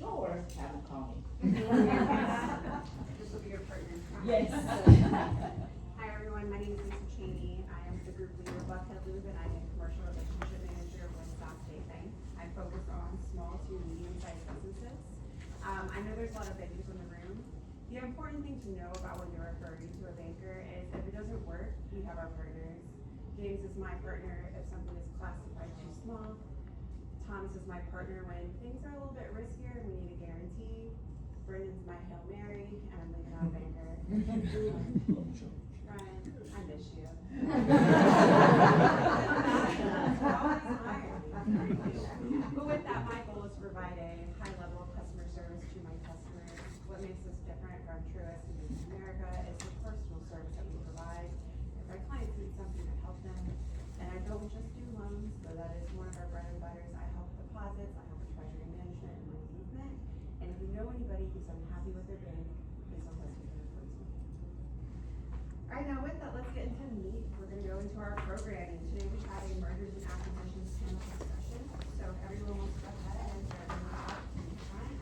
or have them call me. This will be your partner. Yes. Hi everyone, my name is Lisa Cheney. I am the group leader of Buckhead Loop, and I'm a commercial relationship manager with South State Bank. I focus on small to medium-sized businesses. I know there's a lot of bankers in the room. The important thing to know about when you're referring to a banker is if it doesn't work, we have our partners. James is my partner if something is classified too small. Thomas is my partner when things are a little bit riskier and we need a guarantee. Brendan's my Hail Mary, and I'm leaving out a banker. Ryan, I miss you. But with that, my goal is to provide a high level of customer service to my customers. What makes us different from Truist and Bank of America is the personal service that we provide. If our clients need something to help them, and I don't just do loans, though that is one of our bread and butters. I help with deposits, I help with treasury management and money movement. And if you know anybody who's unhappy with their bank, please don't hesitate to refer to me. All right, now with that, let's get into the meat. We're going to go into our programming. Today we have a mergers and acquisitions panel discussion. So if everyone wants to go ahead and start everyone out in the front.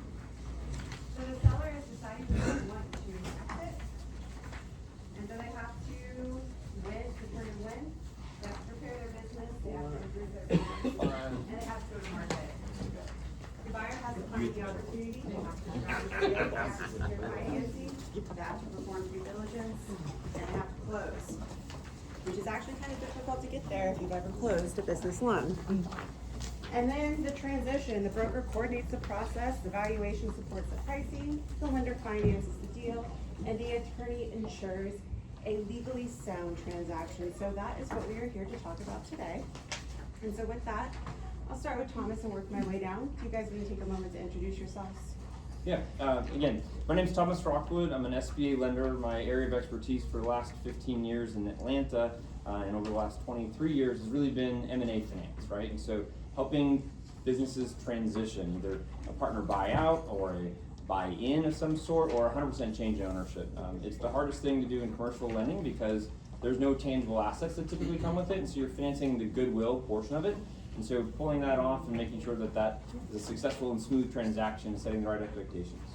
So the seller is deciding whether they want to exit. And so they have to determine when. They have to prepare their business, they have to improve their business, and they have to go to market. The buyer has to find the opportunity, they have to drive the deal, they have to secure financing, they have to perform due diligence, and they have to close. Which is actually kind of difficult to get there if you've ever closed a business loan. And then the transition, the broker coordinates the process, the valuation supports the pricing, the lender finances the deal, and the attorney ensures a legally sound transaction. So that is what we are here to talk about today. And so with that, I'll start with Thomas and work my way down. Do you guys want to take a moment to introduce yourselves? Yeah, again, my name is Thomas Rockwood. I'm an SBA lender. My area of expertise for the last 15 years in Atlanta and over the last 23 years has really been M&A finance, right? And so helping businesses transition, either a partner buyout or a buy-in of some sort or 100% change in ownership. It's the hardest thing to do in commercial lending because there's no tangible assets that typically come with it, and so you're financing the goodwill portion of it. And so pulling that off and making sure that that is a successful and smooth transaction, setting the right expectations.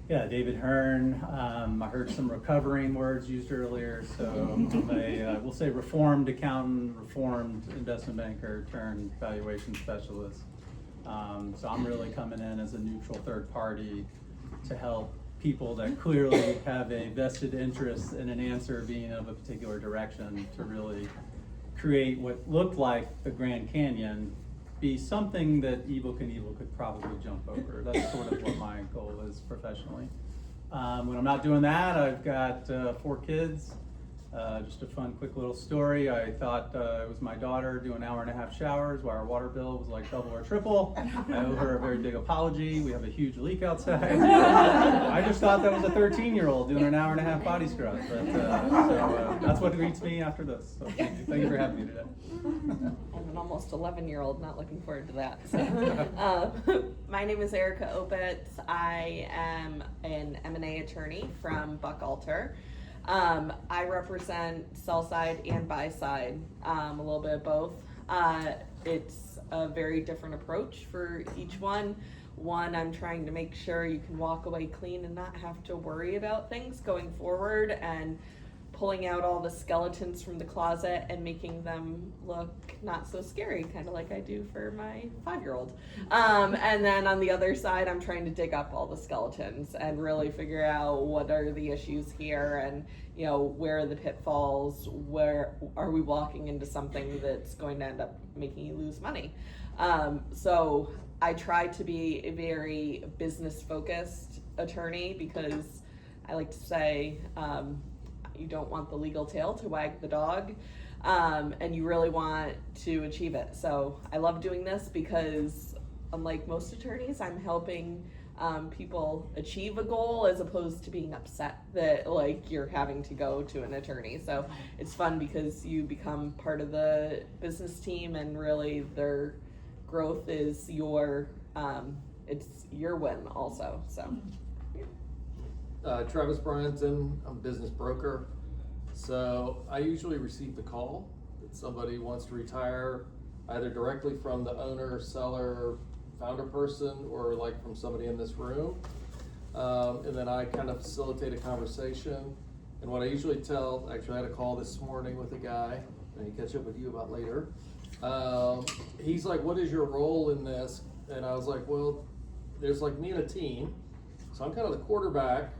Yeah, David Hern. I heard some recovering words used earlier, so I'm we'll say reformed accountant, reformed investment banker turned valuation specialist. So I'm really coming in as a neutral third party to help people that clearly have a vested interest in an answer being of a particular direction to really create what looked like the Grand Canyon be something that Evel Knievel could probably jump over. That's sort of what my goal is professionally. When I'm not doing that, I've got 4 kids. Just a fun, quick little story. I thought it was my daughter doing 1.5-hour showers while our water bill was like double or triple. I owe her a very big apology. We have a huge leak outside. I just thought that was a 13-year-old doing an 1.5-hour body scrub. But, so that's what greets me after this. So thank you for having me today. I'm an almost 11-year-old, not looking forward to that. So, my name is Erica Opitz. I am an M&A attorney from Buchalter. I represent sell side and buy side, a little bit of both. It's a very different approach for each one. One, I'm trying to make sure you can walk away clean and not have to worry about things going forward, and pulling out all the skeletons from the closet and making them look not so scary, kind of like I do for my 5-year-old. And then on the other side, I'm trying to dig up all the skeletons and really figure out what are the issues here, and you know, where are the pitfalls, where are we walking into something that's going to end up making you lose money. So I try to be a very business focused attorney because I like to say, you don't want the legal tail to wag the dog, and you really want to achieve it. So I love doing this because, unlike most attorneys, I'm helping people achieve a goal as opposed to being upset that like you're having to go to an attorney. So it's fun because you become part of the business team, and really their growth is your it's your win also. So. Travis Bryenton, I'm a business broker. So I usually receive the call that somebody wants to retire either directly from the owner, seller, founder person, or like from somebody in this room. And then I kind of facilitate a conversation. And what I usually tell, actually I had a call this morning with a guy, and he catch up with you about later. He's like, what is your role in this? And I was like, well, there's like me and a team. So I'm kind of the quarterback,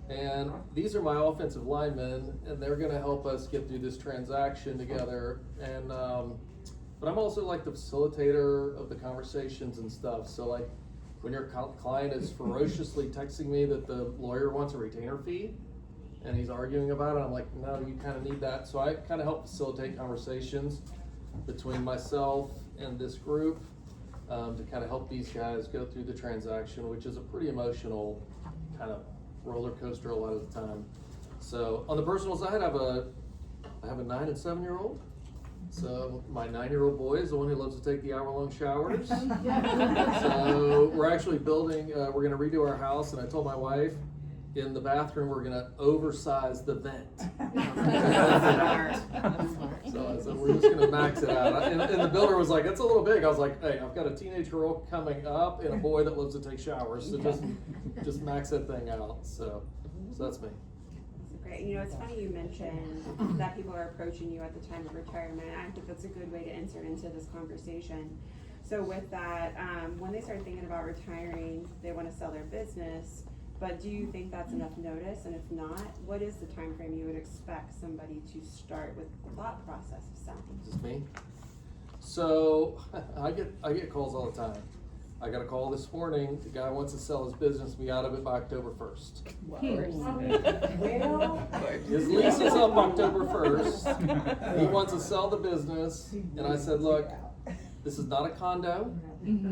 and these are my offensive linemen, and they're gonna help us get through this transaction together. And, but I'm also like the facilitator of the conversations and stuff. So like, when your client is ferociously texting me that the lawyer wants a retainer fee, and he's arguing about it, I'm like, no, you kind of need that. So I kind of help facilitate conversations between myself and this group to kind of help these guys go through the transaction, which is a pretty emotional kind of roller coaster a lot of the time. So on the personal side, I have a 9 and 7-year-old. So my 9-year-old boy is the one who loves to take the hour-long showers. So we're actually building, we're gonna redo our house, and I told my wife, in the bathroom, we're gonna oversize the vent. So we're just gonna max it out. And the builder was like, it's a little big. I was like, hey, I've got a teenage girl coming up and a boy that loves to take showers. So just max that thing out. So that's me. Great. You know, it's funny you mentioned that people are approaching you at the time of retirement. I think that's a good way to insert into this conversation. So with that, when they start thinking about retiring, they want to sell their business. But do you think that's enough notice? And if not, what is the time frame you would expect somebody to start with the thought process of selling? Is this me? So I get calls all the time. I got a call this morning. The guy wants to sell his business, be out of it by October 1st. Well, His lease is up October 1st. He wants to sell the business, and I said, look, this is not a condo.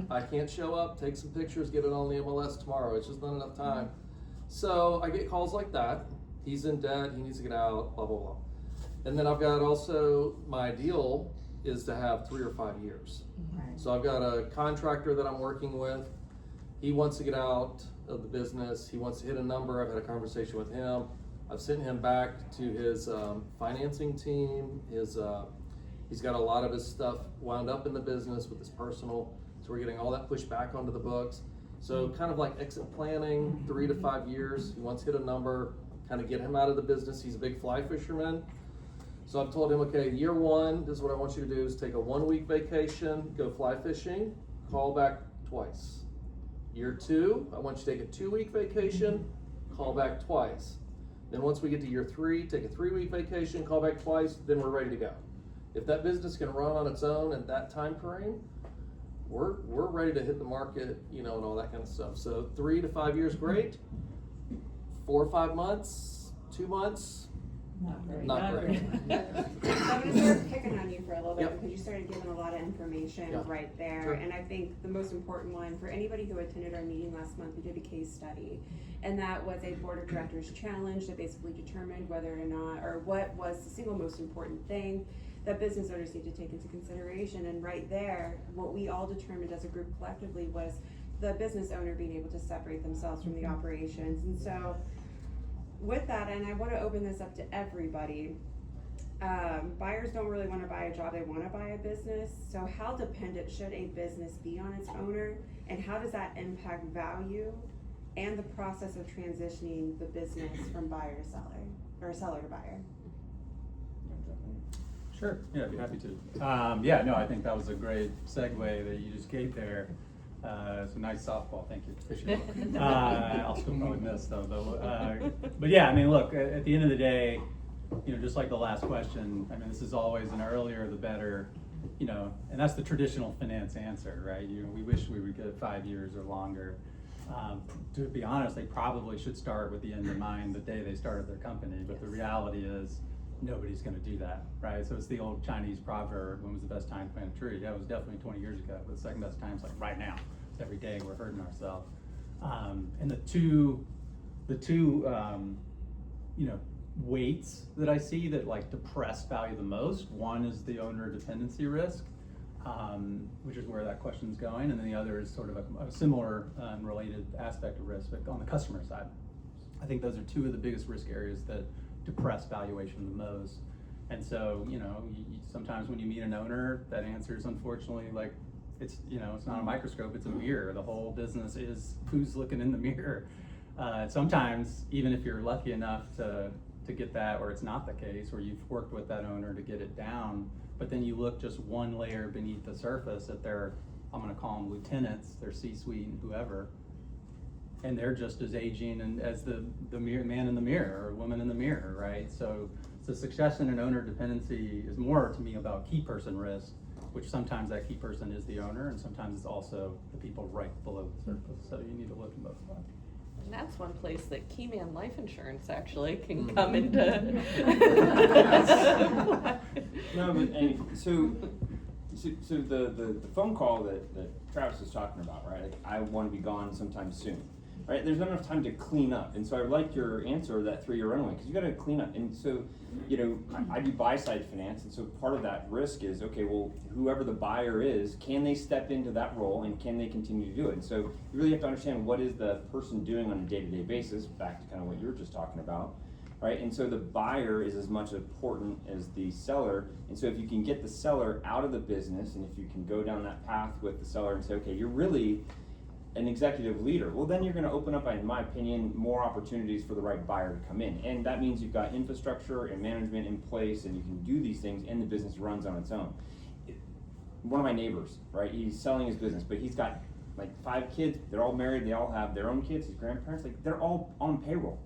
I can't show up, take some pictures, get it on the MLS tomorrow. It's just not enough time. So I get calls like that. He's in debt, he needs to get out, blah, blah, blah. And then I've got also, my ideal is to have 3 or 5 years. So I've got a contractor that I'm working with. He wants to get out of the business. He wants to hit a number. I've had a conversation with him. I've sent him back to his financing team. He's got a lot of his stuff wound up in the business with his personal. So we're getting all that pushed back onto the books. So kind of like exit planning, 3 to 5 years. He wants to hit a number, kind of get him out of the business. He's a big fly fisherman. So I've told him, okay, year 1, this is what I want you to do, is take a 1-week vacation, go fly fishing, call back twice. Year 2, I want you to take a 2-week vacation, call back twice. Then once we get to year 3, take a 3-week vacation, call back twice, then we're ready to go. If that business can run on its own at that time frame, we're ready to hit the market, you know, and all that kind of stuff. So 3 to 5 years, great. 4 or 5 months, 2 months, not great. So I'm going to start picking on you for a little bit Yep. because you started giving a lot of information right there. Sure. And I think the most important one for anybody who attended our meeting last month, we did a case study. And that was a board of directors challenge that basically determined whether or not, or what was the single most important thing that business owners need to take into consideration. And right there, what we all determined as a group collectively was the business owner being able to separate themselves from the operations. And so with that, and I want to open this up to everybody, buyers don't really want to buy a job, they want to buy a business. So how dependent should a business be on its owner, and how does that impact value and the process of transitioning the business from buyer to seller, or seller to buyer? Sure, yeah, I'd be happy to. No, I think that was a great segue that you just gave there. It's a nice softball, thank you. I'll still probably miss though. But yeah, I mean, look, at the end of the day, you know, just like the last question, I mean, this is always an earlier the better, you know, and that's the traditional finance answer, right? You know, we wish we would get 5 years or longer. To be honest, they probably should start with the end in mind the day they started their company, but the reality is nobody's gonna do that, right? So it's the old Chinese proverb, when was the best time to plant a tree? Yeah, it was definitely 20 years ago, but the second best time is like right now. It's every day we're hurting ourselves. And the two you know, weights that I see that like depress value the most, one is the owner dependency risk, which is where that question's going, and then the other is sort of a similar related aspect of risk, but on the customer side. I think those are two of the biggest risk areas that depress valuation the most. And so, sometimes when you meet an owner, that answer is unfortunately like, it's not a microscope, it's a mirror. The whole business is who's looking in the mirror. Sometimes, even if you're lucky enough to get that, or it's not the case, or you've worked with that owner to get it down, but then you look just one layer beneath the surface at their, I'm gonna call them lieutenants, their C-suite and whoever, and they're just as aging and as the man in the mirror or woman in the mirror, right? So succession and owner dependency is more to me about key person risk, which sometimes that key person is the owner, and sometimes it's also the people right below the surface. So you need to look in both spots. And that's one place that Keyman Life Insurance actually can come into. No, but so the phone call that Travis was talking about, right? Like, I want to be gone sometime soon, right? There's not enough time to clean up, and so I like your answer of that 3-year runway, because you got to clean up. And so, I do buy side finance, and so part of that risk is, okay, well, whoever the buyer is, can they step into that role and can they continue to do it? And so you really have to understand what is the person doing on a day-to-day basis, back to kind of what you were just talking about, right? And so the buyer is as much important as the seller, and so if you can get the seller out of the business, and if you can go down that path with the seller and say, okay, you're really an executive leader, well, then you're going to open up, in my opinion, more opportunities for the right buyer to come in. And that means you've got infrastructure and management in place, and you can do these things, and the business runs on its own. One of my neighbors, right, he's selling his business, but he's got like 5 kids. They're all married. They all have their own kids, his grandparents. Like, they're all on payroll.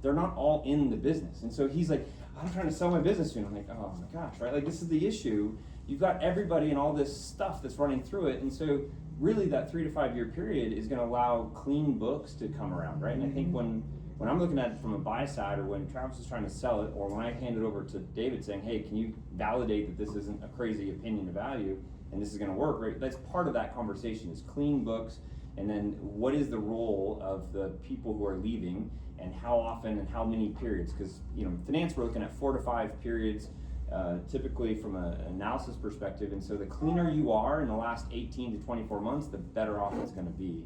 They're not all in the business. And so he's like, I'm trying to sell my business soon. I'm like, oh my gosh, right? Like, this is the issue. You've got everybody and all this stuff that's running through it. And so really that 3 to 5 year period is going to allow clean books to come around, right? And I think when I'm looking at it from a buy side, or when Travis is trying to sell it, or when I hand it over to David saying, hey, can you validate that this isn't a crazy opinion of value and this is going to work, right? That's part of that conversation, is clean books, and then what is the role of the people who are leaving, and how often and how many periods? Because finance, we're looking at 4 to 5 periods, typically from an analysis perspective, and so the cleaner you are in the last 18 to 24 months, the better off it's going to be.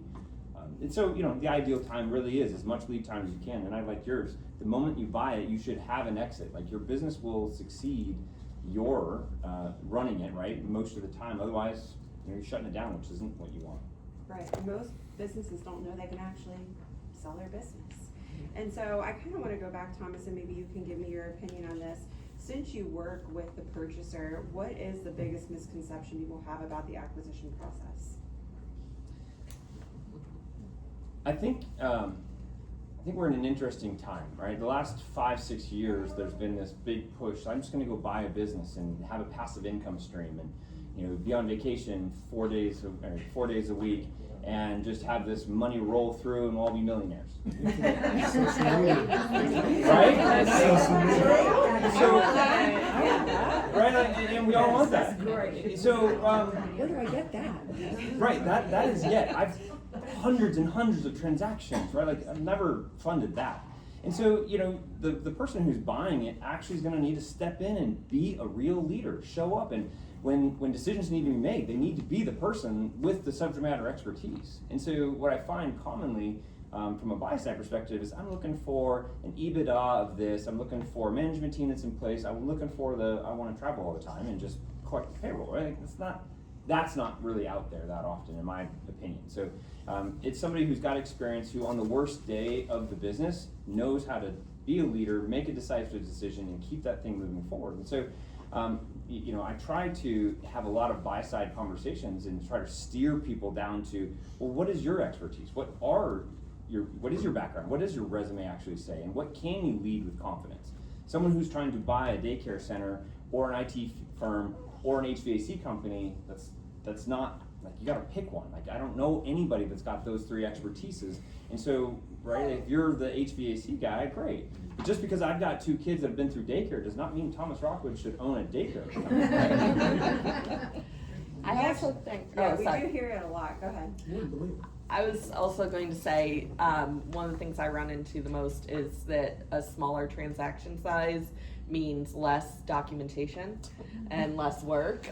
And so, the ideal time really is as much lead time as you can, and I like yours. The moment you buy it, you should have an exit. Like, your business will succeed, you're running it, right, most of the time. Otherwise, you're shutting it down, which isn't what you want. Right, and most businesses don't know they can actually sell their business. And so I kind of want to go back, Thomas, and maybe you can give me your opinion on this. Since you work with the purchaser, what is the biggest misconception people have about the acquisition process? I think we're in an interesting time, right? The last 5-6 years, there's been this big push. I'm just going to go buy a business and have a passive income stream, and be on vacation 4 days a week, and just have this money roll through, and we'll all be millionaires. Right? So, right, and we all want that. So, Where do I get that? right, that is I've hundreds and hundreds of transactions, right? Like, I've never funded that. And so, the person who's buying it actually is going to need to step in and be a real leader, show up, and when decisions need to be made, they need to be the person with the subject matter expertise. And so what I find commonly from a buy side perspective is, I'm looking for an EBITDA of this, I'm looking for a management team that's in place, I'm looking for I want to travel all the time and just collect the payroll, right? That's not really out there that often, in my opinion. So it's somebody who's got experience, who on the worst day of the business knows how to be a leader, make a decisive decision, and keep that thing moving forward. And so I try to have a lot of buy-side conversations and try to steer people down to, well, what is your expertise? What is your background? What does your resume actually say? And what can you lead with confidence? Someone who's trying to buy a daycare center or an IT firm or an HVAC company, that's not, like, you gotta pick one. Like, I don't know anybody that's got those 3 expertises. And so, right, if you're the HVAC guy, great. But just because I've got 2 kids that have been through daycare does not mean Thomas Rockwood should own a daycare. I also think, Yeah, we do hear it a lot. Go ahead. I was also going to say, one of the things I run into the most is that a smaller transaction size means less documentation and less work.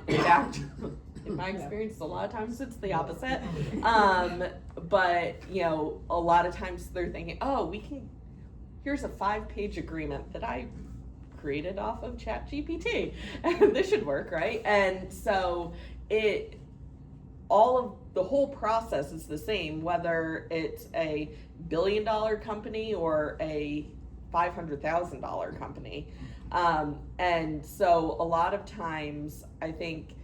In fact, in my experience, a lot of times it's the opposite. But a lot of times they're thinking, oh, here's a 5-page agreement that I created off of ChatGPT. And this should work, right? And so the whole process is the same, whether it's a $1 billion company or a $500,000 company. And so a lot of times I think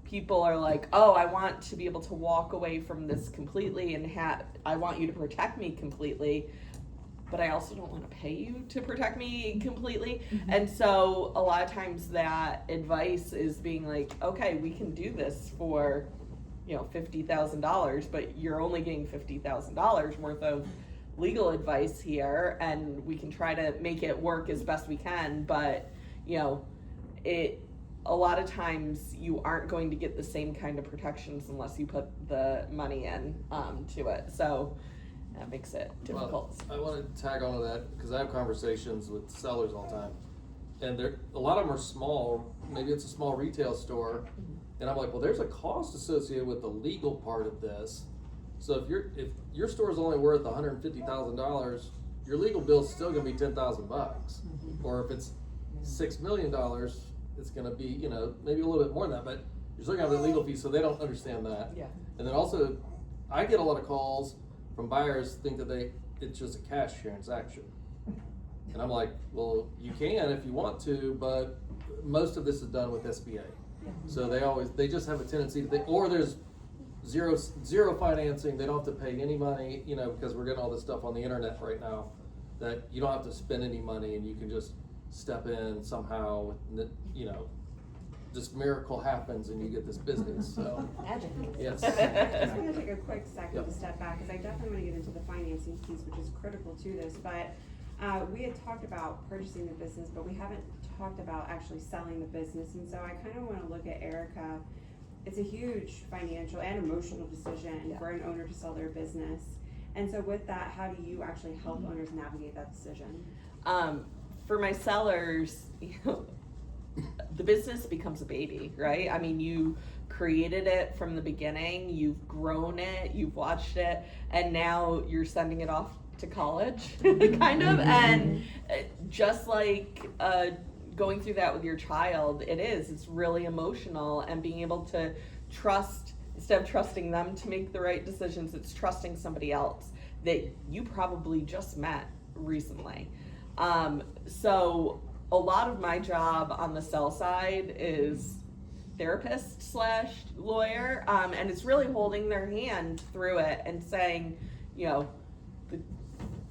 people are like, oh, I want to be able to walk away from this completely and I want you to protect me completely, but I also don't want to pay you to protect me completely. And so a lot of times that advice is being like, okay, we can do this for, $50,000, but you're only getting $50,000 worth of legal advice here, and we can try to make it work as best we can, but a lot of times you aren't going to get the same kind of protections unless you put the money in to it. So that makes it difficult. Well, I want to tag on to that because I have conversations with sellers all the time, and a lot of them are small. Maybe it's a small retail store, and I'm like, well, there's a cost associated with the legal part of this. So if your store is only worth $150,000, your legal bill is still going to be $10,000. Or if it's $6 million, it's going to be maybe a little bit more than that, but you're still going to have the legal fee. So they don't understand that. Yeah. And then also, I get a lot of calls from buyers think that it's just a cash transaction, and I'm like, well, you can if you want to, but most of this is done with SBA. So they just have a tendency to think, or there's zero financing. They don't have to pay any money, because we're getting all this stuff on the internet right now, that you don't have to spend any money and you can just step in somehow, just miracle happens and you get this business. So Magic. yes. I just want to take a quick second Yep. to step back, because I definitely want to get into the financing piece, which is critical to this, but we had talked about purchasing the business, but we haven't talked about actually selling the business, and so I kind of want to look at Erica. It's a huge financial and emotional decision for an owner to sell their business. And so with that, how do you actually help owners navigate that decision? For my sellers, the business becomes a baby, right? I mean, you created it from the beginning, you've grown it, you've watched it, and now you're sending it off to college, kind of. And just like going through that with your child, it's really emotional, and being able to trust, instead of trusting them to make the right decisions, it's trusting somebody else that you probably just met recently. So a lot of my job on the sell side is therapist / lawyer, and it's really holding their hand through it and saying,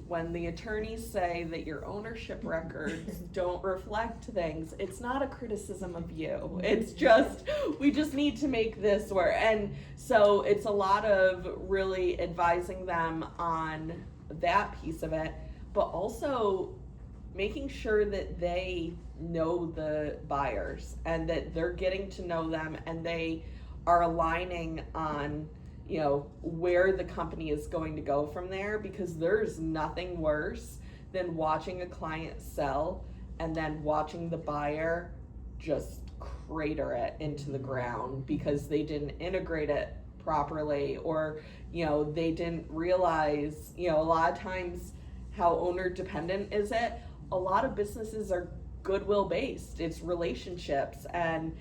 when the attorneys say that your ownership records don't reflect things, it's not a criticism of you. It's just, we just need to make this work. And so it's a lot of really advising them on that piece of it, but also making sure that they know the buyers and that they're getting to know them and they are aligning on where the company is going to go from there, because there's nothing worse than watching a client sell and then watching the buyer just crater it into the ground because they didn't integrate it properly, or they didn't realize, a lot of times how owner dependent is it. A lot of businesses are goodwill based. It's relationships, and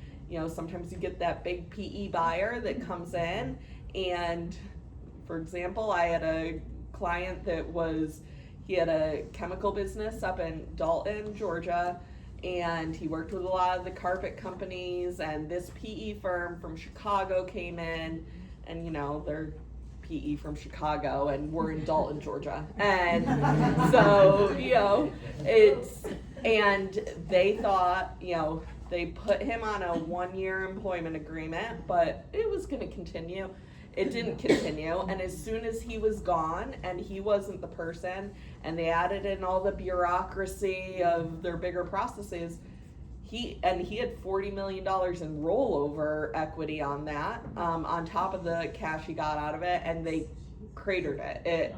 sometimes you get that big PE buyer that comes in. And for example, I had a client he had a chemical business up in Dalton, Georgia, and he worked with a lot of the carpet companies, and this PE firm from Chicago came in, and they're PE from Chicago, and we're in Dalton, Georgia. And so, and they thought, they put him on a 1-year employment agreement, but it was going to continue. It didn't continue, and as soon as he was gone and he wasn't the person, and they added in all the bureaucracy of their bigger processes, he had $40 million in rollover equity on that, on top of the cash he got out of it, and they cratered it. It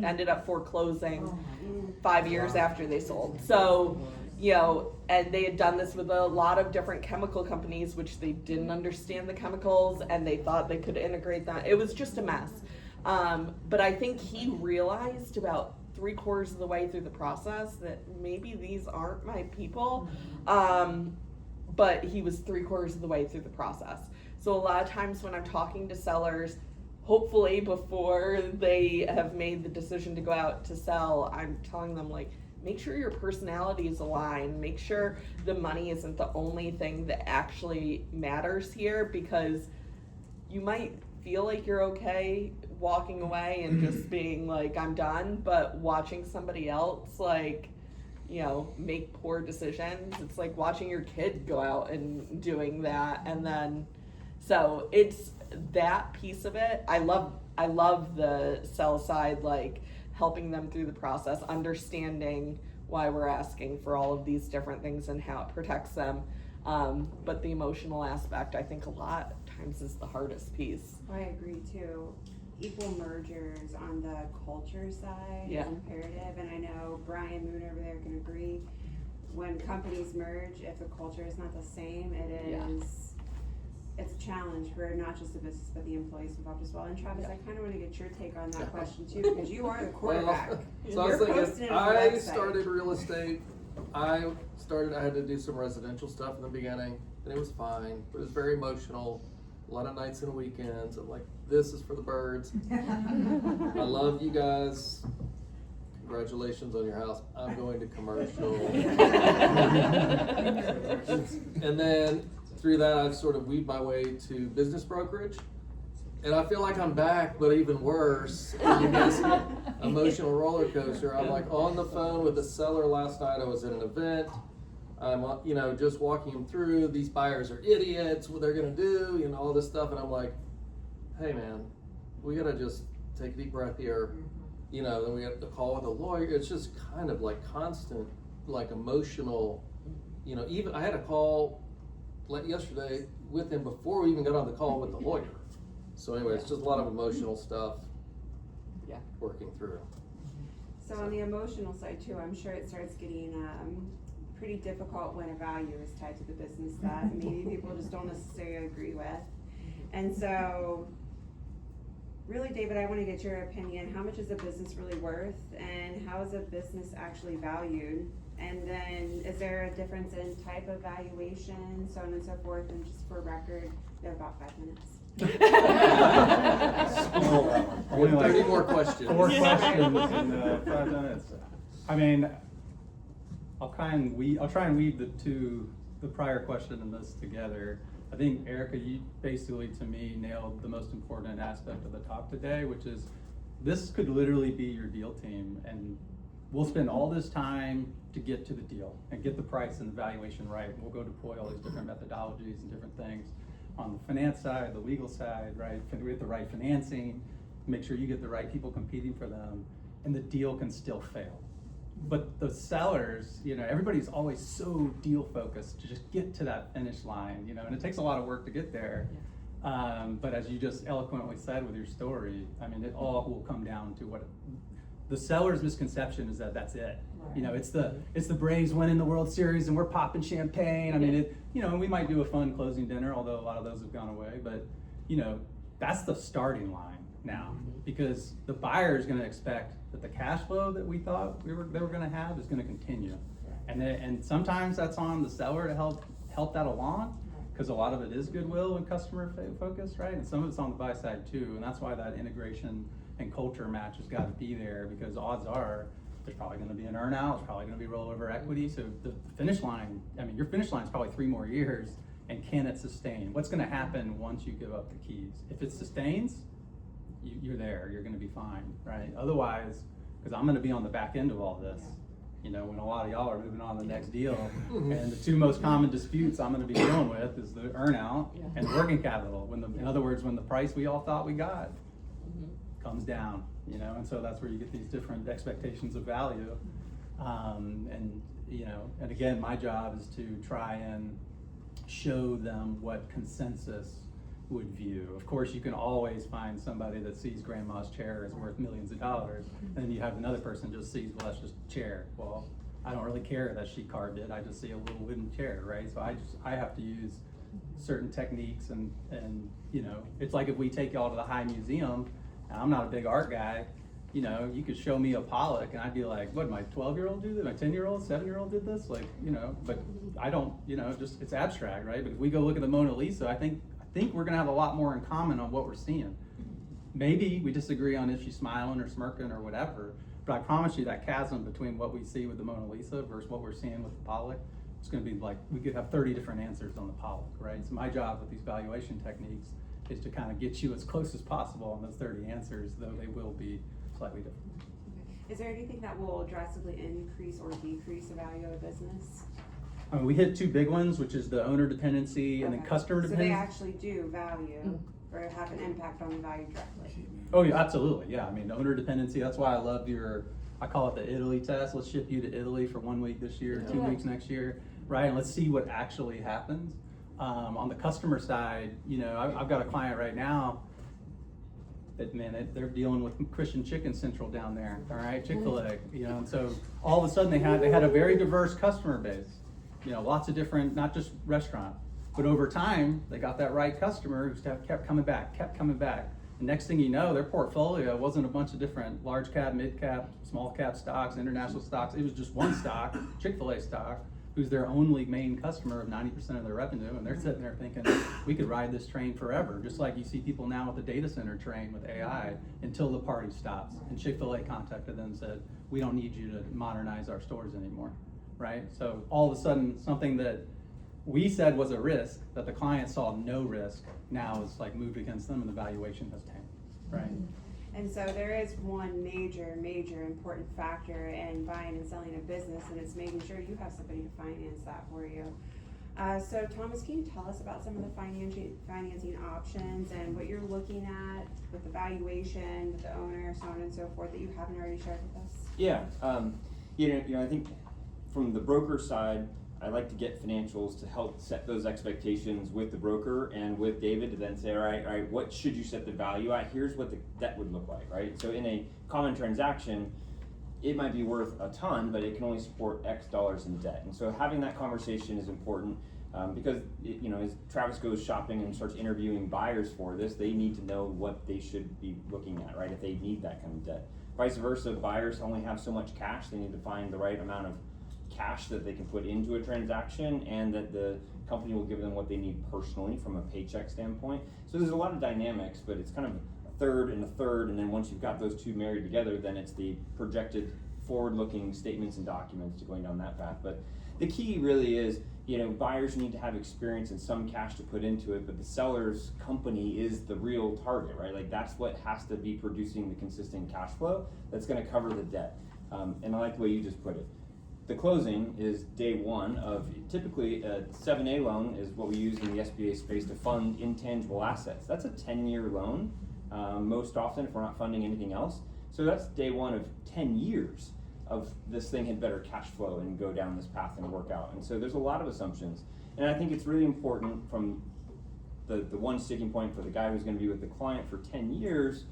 ended up foreclosing 5 years after they sold. So, and they had done this with a lot of different chemical companies, which they didn't understand the chemicals, and they thought they could integrate that. It was just a mess. But I think he realized about 3/4 of the way through the process that maybe these aren't my people. But he was 3/4 of the way through the process. So a lot of times when I'm talking to sellers, hopefully before they have made the decision to go out to sell, I'm telling them, like, make sure your personalities align, make sure the money isn't the only thing that actually matters here, because you might feel like you're okay walking away and just being like, I'm done, but watching somebody else, like, you know, make poor decisions, it's like watching your kid go out and doing that. And then, so it's that piece of it. I love the sell side, like helping them through the process, understanding why we're asking for all of these different things and how it protects them. But the emotional aspect, I think a lot of times is the hardest piece. I agree too. Equal mergers on the culture side is imperative, and I know Brian Moon over there can agree. When companies merge, if the culture is not the same, it's a challenge for not just the business but the employees involved as well. And Travis, I kind of want to get your take on that question too, because you are the quarterback. So I was thinking, I started real estate. I had to do some residential stuff in the beginning, and it was fine, but it was very emotional. A lot of nights and weekends. I'm like, this is for the birds. I love you guys. Congratulations on your house. I'm going to commercial. And then through that, I've sort of weaved my way to business brokerage. And I feel like I'm back, but even worse. Emotional roller coaster. I'm like on the phone with the seller last night. I was at an event. I'm, just walking them through. These buyers are idiots. What they're gonna do, all this stuff. And I'm like, hey man, we gotta just take a deep breath here. Then we have to call with a lawyer. It's just kind of like constant, like emotional. Even I had a call like yesterday with him before we even got on the call with the lawyer. So anyway, it's just a lot of emotional stuff. Working through. So on the emotional side too, I'm sure it starts getting pretty difficult when a value is tied to the business that maybe people just don't necessarily agree with. And so really, David, I want to get your opinion. How much is a business really worth, and how is a business actually valued? And then is there a difference in type of valuation, so on and so forth? And just for record, we have about 5 minutes. Only like 30 more questions. 4 questions in 5 minutes. I mean, I'll try and weave the prior question and this together. I think, Erica, you basically, to me, nailed the most important aspect of the talk today, which is this could literally be your deal team, and we'll spend all this time to get to the deal and get the price and the valuation right. We'll go deploy all these different methodologies and different things on the finance side, the legal side, right? We get the right financing, make sure you get the right people competing for them, and the deal can still fail. But the sellers, everybody's always so deal focused to just get to that finish line, and it takes a lot of work to get there. But as you just eloquently said with your story, I mean, it all will come down to what the seller's misconception is, that that's it. Right. It's the Braves winning the World Series and we're popping champagne. I mean, and we might do a fun closing dinner, although a lot of those have gone away. But that's the starting line now, because the buyer is going to expect that the cash flow that we thought they were going to have is going to continue, and sometimes that's on the seller to help that along, because a lot of it is goodwill and customer focus, right? And some of it's on the buy side too, and that's why that integration and culture match has got to be there, because odds are there's probably going to be an earn out, there's probably going to be rollover equity. So the finish line, I mean, your finish line is probably 3 more years, and can it sustain? What's going to happen once you give up the keys? If it sustains, you're there, you're going to be fine, right? Otherwise, because I'm going to be on the back end of all this, when a lot of y'all are moving on to the next deal, and the 2 most common disputes I'm going to be dealing with is the earnout and the working capital. In other words, when the price we all thought we got comes down, and so that's where you get these different expectations of value. And again, my job is to try and show them what consensus would view. Of course, you can always find somebody that sees grandma's chair is worth millions of dollars, and then you have another person just sees, well, that's just a chair. Well, I don't really care that she carved it. I just see a little wooden chair, right? So I have to use certain techniques, and it's like if we take y'all to the High Museum, and I'm not a big art guy, you know, you could show me a Pollock and I'd be like, what, my 12-year-old do this? My 10-year-old, 7-year-old did this? Like, you know, but I don't, you know, just, it's abstract, right? But if we go look at the Mona Lisa, I think we're gonna have a lot more in common on what we're seeing. Maybe we disagree on if she's smiling or smirking or whatever, but I promise you that chasm between what we see with the Mona Lisa versus what we're seeing with the Pollock, it's gonna be like, we could have 30 different answers on the Pollock, right? So my job with these valuation techniques is to kind of get you as close as possible on those 30 answers, though they will be slightly different. Is there anything that will drastically increase or decrease the value of a business? I mean, we hit two big ones, which is the owner dependency and then Okay. customer So they dependency. actually do value or have an impact on the value directly? Oh yeah, absolutely, yeah. I mean, owner dependency, that's why I love I call it the Italy test. Let's ship you to Italy for 1 week this year, 2 weeks next year, right? And let's see what actually happens. On the customer side, you know, I've got a client right now that, man, they're dealing with Christian Chicken Central down there, all right, Chick-fil-A, you know, and so all of a sudden they had a very diverse customer base, you know, lots of different, not just restaurant, but over time they got that right customer who kept coming back. And next thing you know, their portfolio wasn't a bunch of different large cap, mid cap, small cap stocks, international stocks. It was just one stock, Chick-fil-A stock, who's their only main customer of 90% of their revenue, and they're sitting there thinking, we could ride this train forever, just like you see people now with the data center train with AI until the party stops. And Chick-fil-A contacted them and said, we don't need you to modernize our stores anymore, right? So all of a sudden, something that we said was a risk, that the client saw no risk, now is like moved against them and the valuation has tanked, right? And so there is one major important factor in buying and selling a business, and it's making sure you have somebody to finance that for you. So Thomas, can you tell us about some of the financing options and what you're looking at with the valuation, with the owner, so on and so forth, that you haven't already shared with us? Yeah, you know, I think from the broker side, I like to get financials to help set those expectations with the broker and with David to then say, all right, what should you set the value at? Here's what the debt would look like, right? So in a common transaction, it might be worth a ton, but it can only support X dollars in debt. And so having that conversation is important because, you know, as Travis goes shopping and starts interviewing buyers for this, they need to know what they should be looking at, right? If they need that kind of debt. Vice versa, buyers only have so much cash, they need to find the right amount of cash that they can put into a transaction and that the company will give them what they need personally from a paycheck standpoint. So there's a lot of dynamics, but it's kind of a third, and then once you've got those two married together, then it's the projected forward-looking statements and documents to going down that path. But the key really is, you know, buyers need to have experience and some cash to put into it, but the seller's company is the real target, right? Like that's what has to be producing the consistent cash flow that's gonna cover the debt. And I like the way you just put it. The closing is day one of typically a 7A loan is what we use in the SBA space to fund intangible assets. That's a 10-year loan most often if we're not funding anything else. So that's day one of 10 years of this thing had better cash flow and go down this path and work out. And so there's a lot of assumptions. And I think it's really important from the one sticking point for the guy who's gonna be with the client for 10 years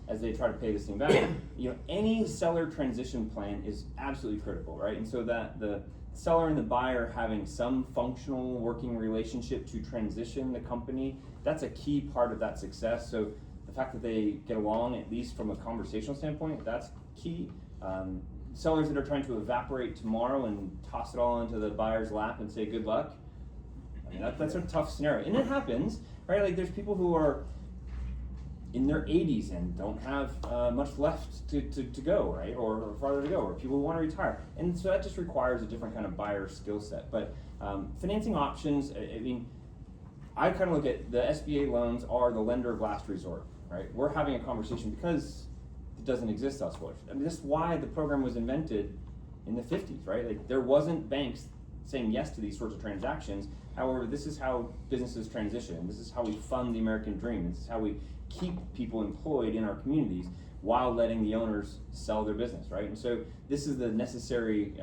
as they try to pay this thing back. You know, any seller transition plan is absolutely critical, right? And so that the seller and the buyer having some functional working relationship to transition the company, that's a key part of that success. So the fact that they get along, at least from a conversational standpoint, that's key. Sellers that are trying to evaporate tomorrow and toss it all into the buyer's lap and say good luck, I mean, that's a tough scenario. And it happens, right? Like there's people who are in their 80s and don't have much left to go, right? Or farther to go, or people who want to retire. And so that just requires a different kind of buyer skill set. But financing options, I mean, I kind of look at the SBA loans are the lender of last resort, right? We're having a conversation because it doesn't exist elsewhere. I mean, this is why the program was invented in the 50s, right? Like there wasn't banks saying yes to these sorts of transactions. However, this is how businesses transition. This is how we fund the American dream. This is how we keep people employed in our communities while letting the owners sell their business, right? And so this is the necessary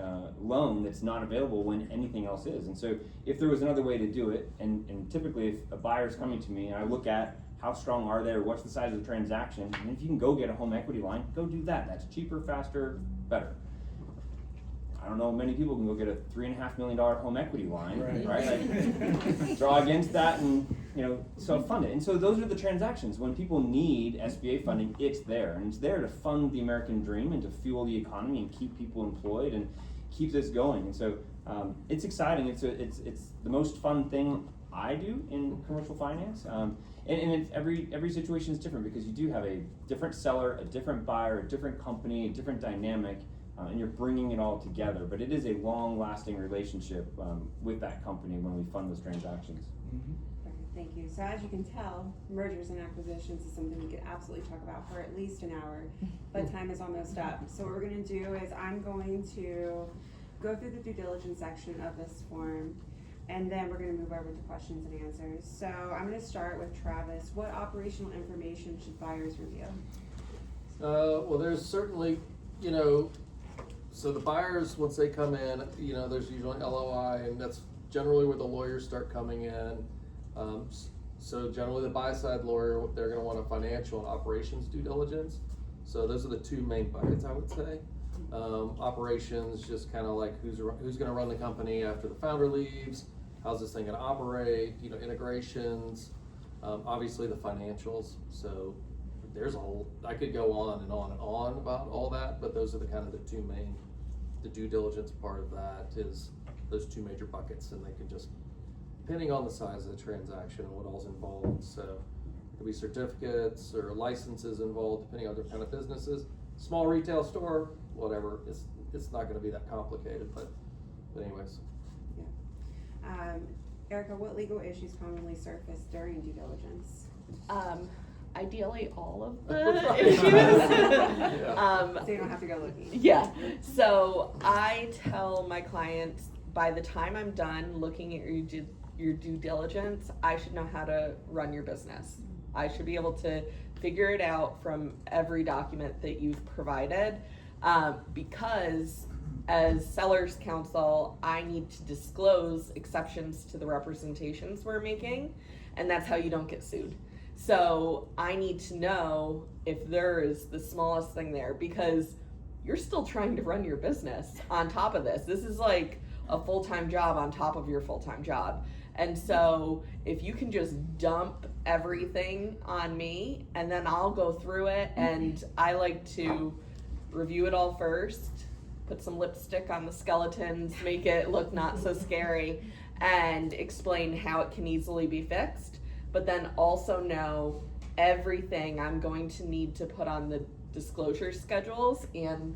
loan that's not available when anything else is. And so if there was another way to do it, and typically if a buyer's coming to me and I look at how strong are they or what's the size of the transaction, and if you can go get a home equity line, go do that. That's cheaper, faster, better. I don't know, many people can go get a $3.5 million home equity line, Right. right? Like, draw against that and, self-fund it. And so those are the transactions. When people need SBA funding, it's there. And it's there to fund the American dream and to fuel the economy and keep people employed and keep this going. And so it's exciting. It's the most fun thing I do in commercial finance. And it's every situation is different because you do have a different seller, a different buyer, a different company, a different dynamic, and you're bringing it all together. But it is a long-lasting relationship with that company when we fund those transactions. Perfect, thank you. So as you can tell, mergers and acquisitions is something we could absolutely talk about for at least an hour, but time is almost up. So what we're gonna do is I'm going to go through the due diligence section of this form, and then we're gonna move over to questions and answers. So I'm gonna start with Travis. What operational information should buyers review? Well, there's certainly, so the buyers, once they come in, there's usually LOI, and that's generally where the lawyers start coming in. So generally the buy-side lawyer, they're gonna want a financial and operations due diligence. So those are the two main buckets, I would say. Operations, just kind of like who's gonna run the company after the founder leaves, how's this thing gonna operate, integrations, obviously the financials. So there's I could go on and on and on about all that, but those are the two main, the due diligence part of that is those two major buckets, and they can just, depending on the size of the transaction and what all's involved, so there could be certificates or licenses involved, depending on the kind of businesses. Small retail store, whatever, it's not gonna be that complicated, but anyways. Yeah. Erica, what legal issues commonly surface during due diligence? Ideally all of the issues. So you don't have to go looking. Yeah, so I tell my clients, by the time I'm done looking at your due diligence, I should know how to run your business. I should be able to figure it out from every document that you've provided, because as seller's counsel, I need to disclose exceptions to the representations we're making, and that's how you don't get sued. So I need to know if there is the smallest thing there, because you're still trying to run your business on top of this. This is like a full-time job on top of your full-time job. And so if you can just dump everything on me, and then I'll go through it, and I like to review it all first, put some lipstick on the skeletons, make it look not so scary, and explain how it can easily be fixed, but then also know everything I'm going to need to put on the disclosure schedules. And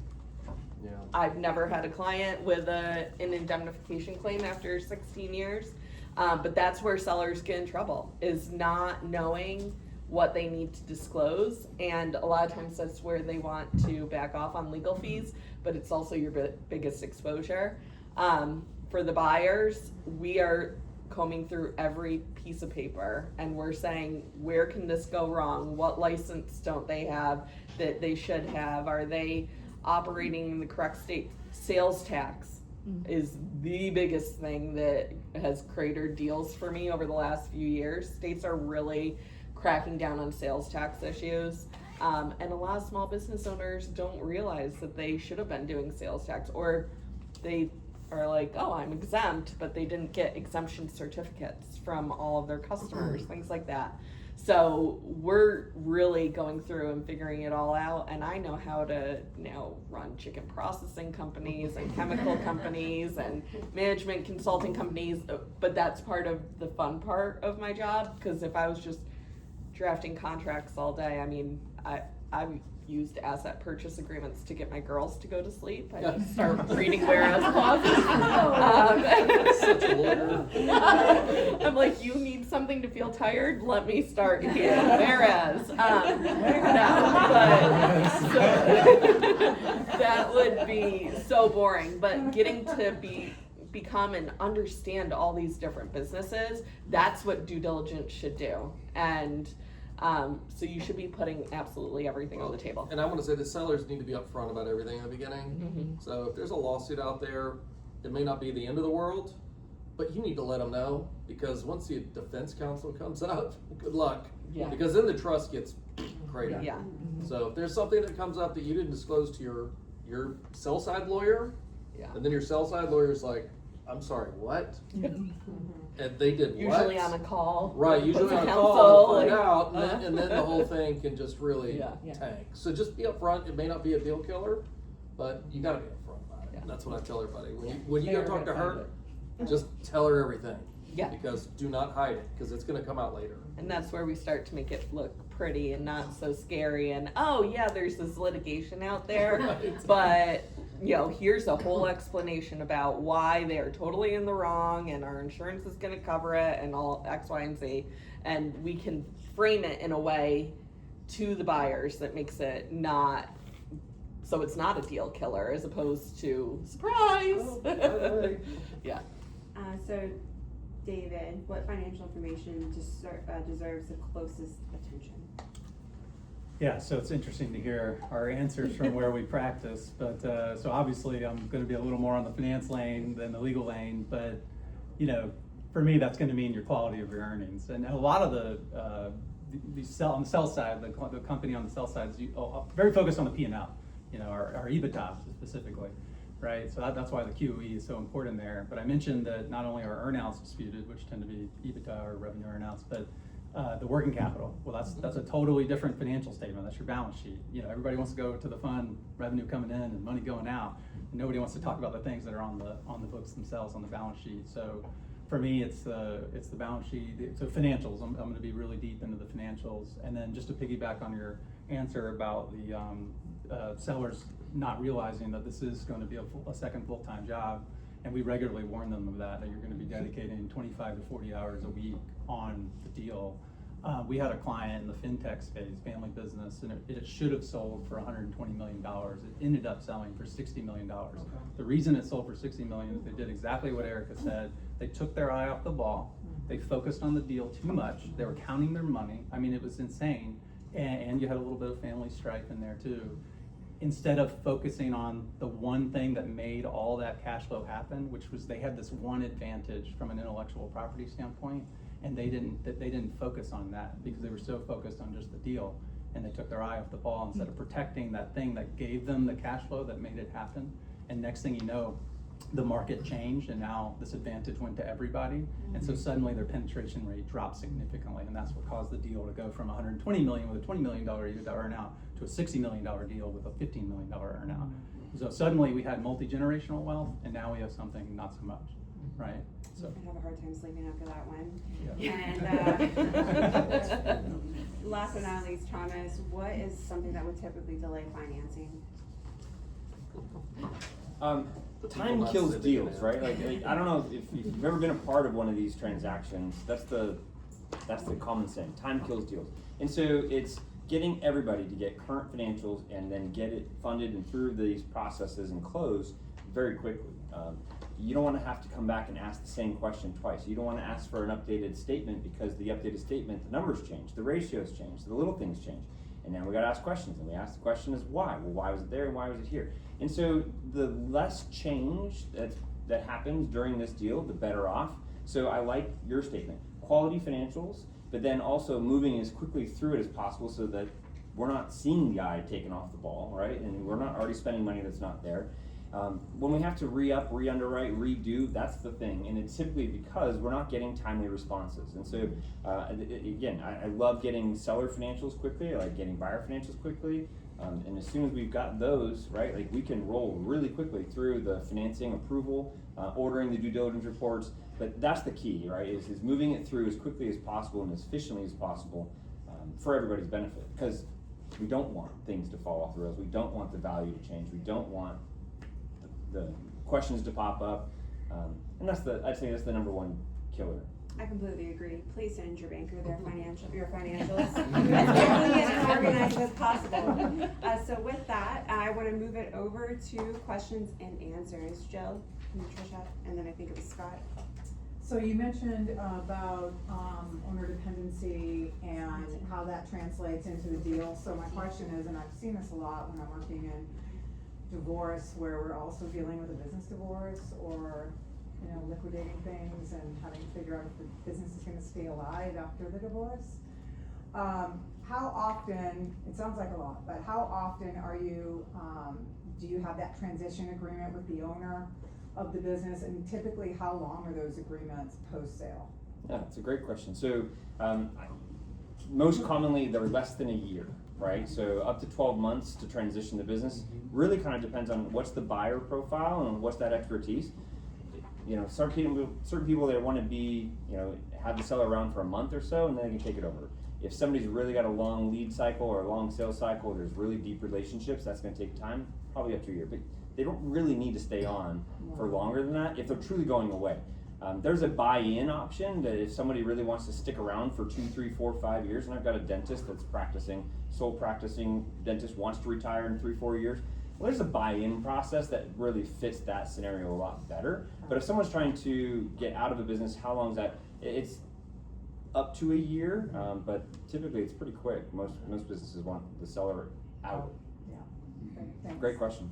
Yeah. I've never had a client with an indemnification claim after 16 years. But that's where sellers get in trouble, is not knowing what they need to disclose. And a lot of times that's where they want to back off on legal fees, but it's also your biggest exposure. For the buyers, we are combing through every piece of paper, and we're saying, where can this go wrong? What license don't they have that they should have? Are they operating in the correct state? Sales tax is the biggest thing that has cratered deals for me over the last few years. States are really cracking down on sales tax issues. And a lot of small business owners don't realize that they should have been doing sales tax, or they are like, oh, I'm exempt, but they didn't get exemption certificates from all of their customers, things like that. So we're really going through and figuring it all out, and I know how to now run chicken processing companies and chemical companies and management consulting companies, but that's part of the fun part of my job, because if I was just drafting contracts all day, I mean, I've used asset purchase agreements to get my girls to go to sleep. I just start reading whereas clauses. Such a lawyer. I'm like, you need something to feel tired? Let me start here. Whereas, that would be so boring. But getting to become and understand all these different businesses, that's what due diligence should do. And so you should be putting absolutely everything on the table. And I want to say the sellers need to be upfront about everything in the beginning. So if there's a lawsuit out there, it may not be the end of the world, but you need to let them know, because once the defense counsel comes out, good luck. Yeah. Because then the trust gets cratered. Yeah. So if there's something that comes up that you didn't disclose to your sell side lawyer, Yeah. And then your sell side lawyer's like, I'm sorry, what? Mhm. And they did what? Usually on a call. Right, with usually on a counsel, call to find like, out, and then the whole thing can just really Yeah. tank. So just be upfront. It may not be a deal killer, but you gotta be upfront about it. Yeah. That's what I tell everybody. When you They go are talk to gonna her, find just tell her everything. Yeah. Because do not hide it, because it's gonna come out later. And that's where we start to make it look pretty and not so scary. And oh yeah, there's this litigation out there, Right. but you know, here's a whole explanation about why they're totally in the wrong, and our insurance is going to cover it, and all X, Y, and Z. And we can frame it in a way to the buyers that makes it not, so it's not a deal killer, as opposed to surprise. Oh, Yeah. So, David, what financial information deserves the closest attention? Yeah, so it's interesting to hear our answers from where we practice, but, so obviously I'm gonna be a little more on the finance lane than the legal lane, but, you know, for me, that's gonna mean your quality of your earnings. And a lot of the on the sell side, the company on the sell side is very focused on the P&L, you know, our EBITDA specifically, right? So that's why the QE is so important there. But I mentioned that not only are earnouts disputed, which tend to be EBITDA or revenue earnouts, but the working capital, well, that's a totally different financial statement. That's your balance sheet. You know, everybody wants to go to the fund, revenue coming in and money going out. And nobody wants to talk about the things that are on the books themselves on the balance sheet. So for me, it's the balance sheet. So financials, I'm going to be really deep into the financials. And then just to piggyback on your answer about the sellers not realizing that this is going to be a second full-time job. And we regularly warn them of that you're going to be dedicating 25 to 40 hours a week on the deal. We had a client in the fintech space, family business, and it should have sold for $120 million. It ended up selling for $60 million. Okay. The reason it sold for $60 million is they did exactly what Erica said. They took their eye off the ball. They focused on the deal too much. They were counting their money. I mean, it was insane. And you had a little bit of family strife in there too. Instead of focusing on the one thing that made all that cash flow happen, which was they had this one advantage from an intellectual property standpoint, and they didn't focus on that because they were so focused on just the deal, and they took their eye off the ball instead of protecting that thing that gave them the cash flow that made it happen. And next thing you know, the market changed, and now this advantage went to everybody, and so suddenly their penetration rate dropped significantly, and that's what caused the deal to go from $120 million with a $20 million EBITDA earnout to a $60 million deal with a $15 million earnout. So suddenly we had multi-generational wealth, and now we have something not so much, right? So I have a hard time sleeping after that one. Yeah. And last but not least, Thomas, what is something that would typically delay financing? Time kills deals, right? Like I don't know if you've ever been a part of one of these transactions. That's the common saying. Time kills deals, and so it's getting everybody to get current financials and then get it funded and through these processes and closed very quickly. You don't want to have to come back and ask the same question twice. You don't want to ask for an updated statement because the updated statement, the numbers change, the ratios change, the little things change. And now we got to ask questions, and we ask the question is why? Well, why was it there and why was it here? And so the less change that happens during this deal, the better off. So I like your statement, quality financials, but then also moving as quickly through it as possible so that we're not seeing the eye taken off the ball, right? And we're not already spending money that's not there. When we have to re-up, re-underwrite, redo, that's the thing. And it's typically because we're not getting timely responses. And so, again, I love getting seller financials quickly. I like getting buyer financials quickly. And as soon as we've got those, right, like we can roll really quickly through the financing approval, ordering the due diligence reports. But that's the key, right, is moving it through as quickly as possible and as efficiently as possible for everybody's benefit. Because we don't want things to fall off the rails. We don't want the value to change. We don't want the questions to pop up, and I'd say that's the number one killer. I completely agree. Please send your banker your financials as quickly and organized as possible. So with that, I want to move it over to questions and answers. Jill, and Tricia, and then I think it was Scott. So you mentioned about owner dependency and how that translates into the deal. So my question is, and I've seen this a lot when I'm working in divorce, where we're also dealing with a business divorce or liquidating things and having to figure out if the business is going to stay alive after the divorce. How often, it sounds like a lot, but how often are you do you have that transition agreement with the owner of the business, and typically how long are those agreements post-sale? Yeah, it's a great question. So, most commonly they're less than a year, right? So up to 12 months to transition the business. Really kind of depends on what's the buyer profile and what's that expertise. You know, certain people that want to be, you know, have the seller around for a month or so and then they can take it over. If somebody's really got a long lead cycle or a long sales cycle, there's really deep relationships, that's going to take time, probably up to a year. But they don't really need to stay on for longer than that if they're truly going away. There's a buy-in option that if somebody really wants to stick around for 2, 3, 4, 5 years, and I've got a dentist that's sole practicing dentist wants to retire in 3, 4 years, well, there's a buy-in process that really fits that scenario a lot better. But if someone's trying to get out of a business, how long is that? It's up to a year, but typically it's pretty quick. Most businesses want the seller out. Yeah. Okay, thanks. Great question.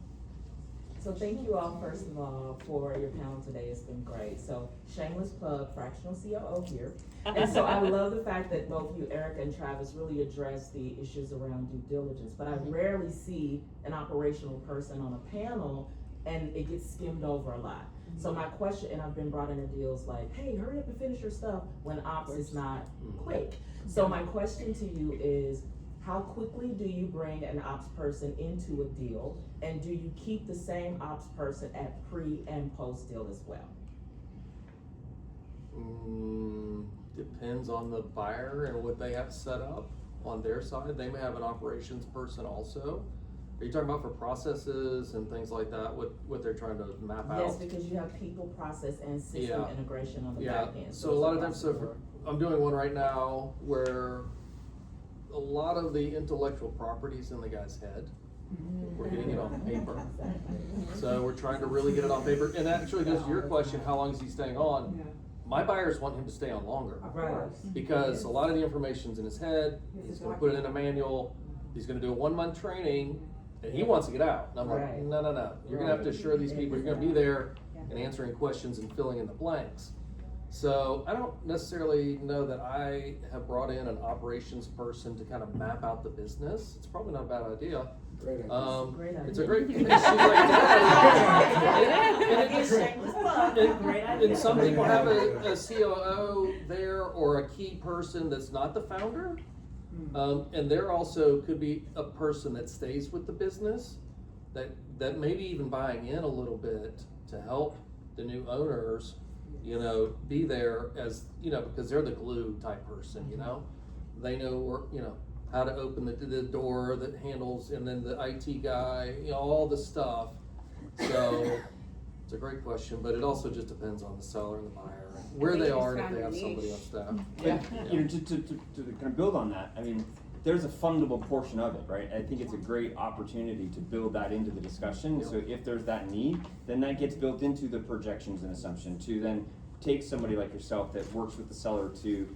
So thank you all, first of all, for your panel today. It's been great. So shameless plug, fractional COO here. And so I love the fact that both you, Erica and Travis, really address the issues around due diligence. But I rarely see an operational person on a panel and it gets skimmed over a lot. So my question, and I've been brought into deals like, hey, hurry up and finish your stuff when ops is not quick. So my question to you is, how quickly do you bring an ops person into a deal, and do you keep the same ops person at pre and post deal as well? Depends on the buyer and what they have set up on their side. They may have an operations person also. Are you talking about for processes and things like that, what they're trying to map out? Yes, because you have people, process, and system integration on the back end. So a lot of times, I'm doing one right now where a lot of the intellectual properties in the guy's head, we're getting it on paper. So we're trying to really get it on paper. And that actually goes to your question, how long is he staying on? My buyers want him to stay on longer. Right. Because a lot of the information's in his head, he's gonna put it in a manual, he's gonna do a 1-month training, and he wants to get out. And I'm like, no. You're gonna have to assure these people you're gonna be there and answering questions and filling in the blanks. So I don't necessarily know that I have brought in an operations person to kind of map out the business. It's probably not a bad idea. Great idea. Great idea. It's a great. And some people have a COO there or a key person that's not the founder. And there also could be a person that stays with the business that maybe even buying in a little bit to help the new owners, you know, be there as, you know, because they're the glue type person, you know, they know, or, you know, how to open the door that handles, and then the IT guy, you know, all the stuff. So it's a great question, but it also just depends on the seller and the buyer, where they are, and if they have somebody on staff. But, you know, to kind of build on that, I mean, there's a fundable portion of it, right? I think it's a great opportunity to build that into the discussion. So if there's that need, then that gets built into the projections and assumption to then take somebody like yourself that works with the seller to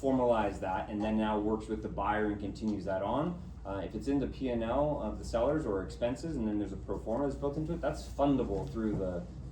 formalize that, and then now works with the buyer and continues that on. If it's in the P&L of the sellers or expenses, and then there's a pro forma that's built into it, that's fundable through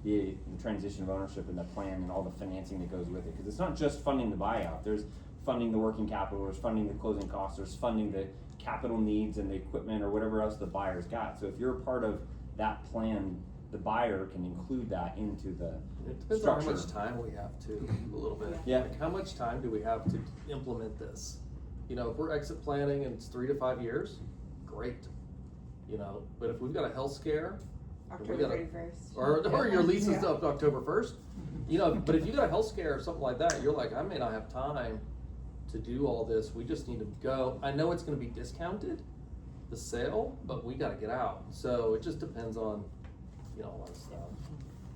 the transition of ownership and the plan and all the financing that goes with it. Because it's not just funding the buyout. There's funding the working capital, there's funding the closing costs, there's funding the capital needs and the equipment or whatever else the buyer's got. So if you're a part of that plan, the buyer can include that into the It depends on how much time we have to, a little bit. Yeah. Like, how much time do we have to implement this? You know, if we're exit planning and it's 3 to 5 years, great. You know, but if we've got a health scare, October 31st. or your lease is up October 1st, you know, but if you got a health scare or something like that, you're like, I may not have time to do all this. We just need to go. I know it's gonna be discounted, the sale, but we gotta get out. So it just depends on, you know, all that stuff.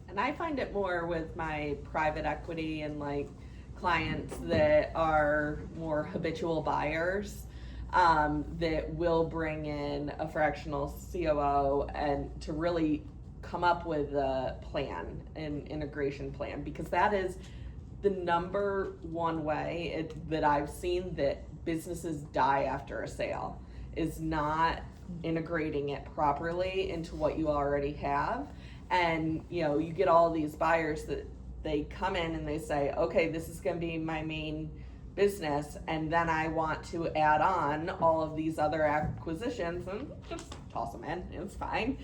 And I find it more with my private equity and like clients that are more habitual buyers, that will bring in a fractional COO and to really come up with a plan, an integration plan, because that is the number one way that I've seen that businesses die after a sale, is not integrating it properly into what you already have. And you know, you get all these buyers that they come in and they say, okay, this is going to be my main business, and then I want to add on all of these other acquisitions and just toss them in, it's fine,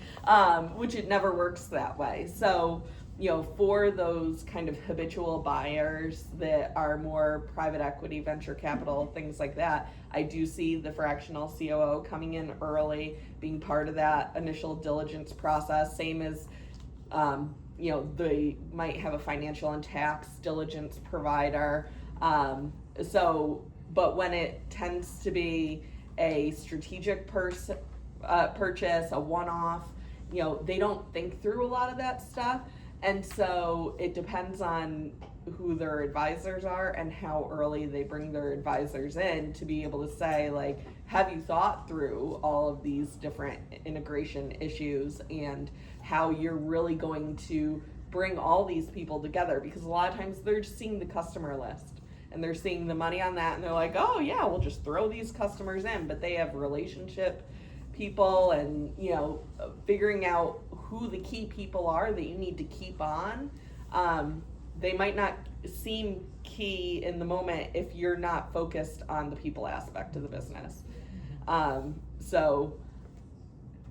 which it never works that way. So, you know, for those kind of habitual buyers that are more private equity, venture capital, things like that, I do see the fractional COO coming in early, being part of that initial diligence process, same as, you know, they might have a financial and tax diligence provider. But when it tends to be a strategic purchase, a one-off, you know, they don't think through a lot of that stuff. And so it depends on who their advisors are and how early they bring their advisors in to be able to say, like, have you thought through all of these different integration issues and how you're really going to bring all these people together? Because a lot of times they're just seeing the customer list and they're seeing the money on that and they're like, oh yeah, we'll just throw these customers in, but they have relationship people and, you know, figuring out who the key people are that you need to keep on. They might not seem key in the moment if you're not focused on the people aspect of the business. So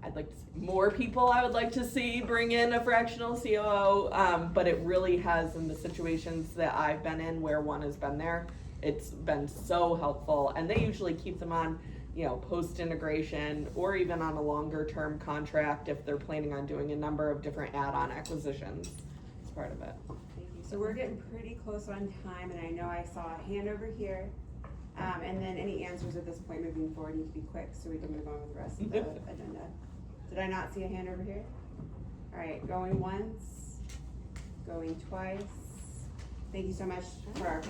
I'd like to see more people. I would like to see bring in a fractional COO, but it really has, in the situations that I've been in where one has been there, it's been so helpful, and they usually keep them on, you know, post-integration or even on a longer term contract if they're planning on doing a number of different add-on acquisitions as part of it. Thank you. So we're getting pretty close on time, and I know I saw a hand over here. And then any answers at this point moving forward need to be quick so we can move on with the rest of the agenda. Did I not see a hand over here? All right, going once, going twice. Thank you so much for our